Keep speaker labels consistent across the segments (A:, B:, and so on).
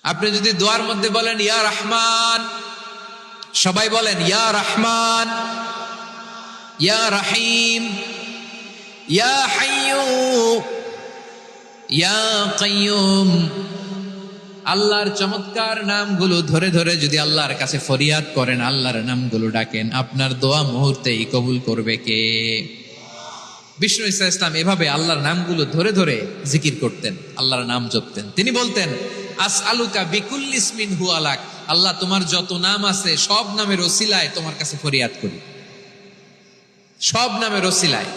A: আপনি যদি দোয়ার মধ্যে বলেন ইয়া রহমান, সবাই বলেন ইয়া রহমান, ইয়া রহিম, ইয়া হাইয়্যু, ইয়া কাইয়্যুম, আল্লাহর চমৎকার নামগুলো ধরে ধরে যদি আল্লাহর কাছে ফরিয়াদ করেন, আল্লাহর নামগুলো ডাকেন, আপনার দোয়া মুহূর্তেই কবুল করবে কে? বিষ্ণু ঈসা ইসলাম এভাবে আল্লাহর নামগুলো ধরে ধরে জিকির করতেন, আল্লাহর নাম জপতেন। তিনি বলতেন আসআলুকা বিকুল্লি ইসমিন হুয়া লাক, আল্লাহ তোমার যত নাম আছে সব নামের ওসিলায় তোমার কাছে ফরিয়াদ করি, সব নামের ওসিলায়।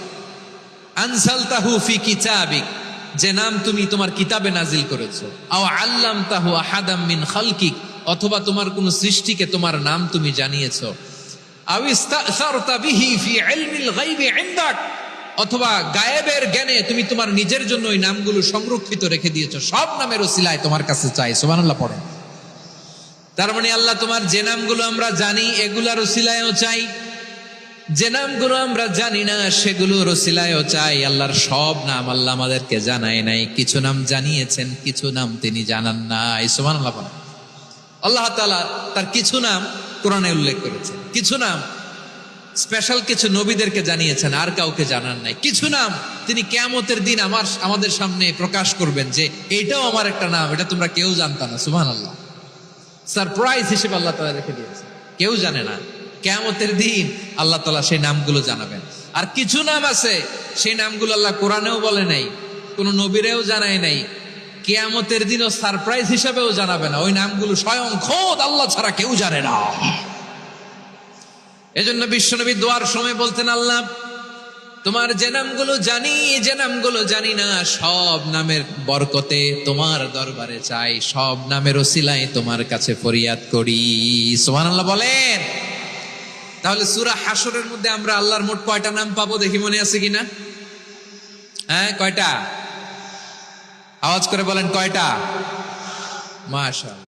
A: আনজালতাহু ফি কিতাবিক, যে নাম তুমি তোমার কিতাবে নাজিল করেছো। আও আল্লামতাহু আহাদাম মিন খালকিক, অথবা তোমার কোন সৃষ্টিকে তোমার নাম তুমি জানিয়েছো। আও ইস্তাসারতা বিহি ফি ইলমিল গায়বি ইনদাক, অথবা গায়েবের জ্ঞানে তুমি তোমার নিজের জন্য ওই নামগুলো সংরক্ষিত রেখে দিয়েছো। সব নামের ওসিলায় তোমার কাছে চাই। সুবহানাল্লাহ পড়েন। তার মানে আল্লাহ তোমার যে নামগুলো আমরা জানি এগুলার ওসিলায়ও চাই, যে নামগুলো আমরা জানি না সেগুলোর ওসিলায়ও চাই। আল্লাহর সব নাম আল্লাহ আমাদেরকে জানায় নাই, কিছু নাম জানিয়েছেন, কিছু নাম তিনি জানান নাই। সুবহানাল্লাহ পড়েন। আল্লাহ তাআলা তার কিছু নাম কোরআনে উল্লেখ করেছেন, কিছু নাম স্পেশাল কিছু নবীদেরকে জানিয়েছেন, আর কাউকে জানান নাই। কিছু নাম তিনি কিয়ামতের দিন আমাদের সামনে প্রকাশ করবেন যে এটাও আমার একটা নাম, এটা তোমরা কেউ জানতা না। সুবহানাল্লাহ, সারপ্রাইজ হিসেবে আল্লাহ তাআলা রেখে দিয়েছেন, কেউ জানে না। কিয়ামতের দিন আল্লাহ তাআলা সেই নামগুলো জানাবেন। আর কিছু নাম আছে সেই নামগুলো আল্লাহ কোরআনেও বলে নাই, কোন নবীরেও জানায় নাই, কিয়ামতের দিনও সারপ্রাইজ হিসেবেও জানাবে না। ওই নামগুলো স্বয়ং খোদ আল্লাহ ছাড়া কেউ জানে না। এজন্য বিশ্বনবী দোয়ার সময় বলতেন, আল্লাহ তোমার যে নামগুলো জানি, যে নামগুলো জানি না, সব নামের বরকতে তোমার দরবারে চাই, সব নামের ওসিলায় তোমার কাছে ফরিয়াদ করি। সুবহানাল্লাহ বলেন। তাহলে সূরা হাশরের মধ্যে আমরা আল্লাহর মোট কয়টা নাম পাবো দেখি, মনে আছে কিনা? হ্যাঁ, কয়টা? আওয়াজ করে বলেন কয়টা? মাশাআল্লাহ।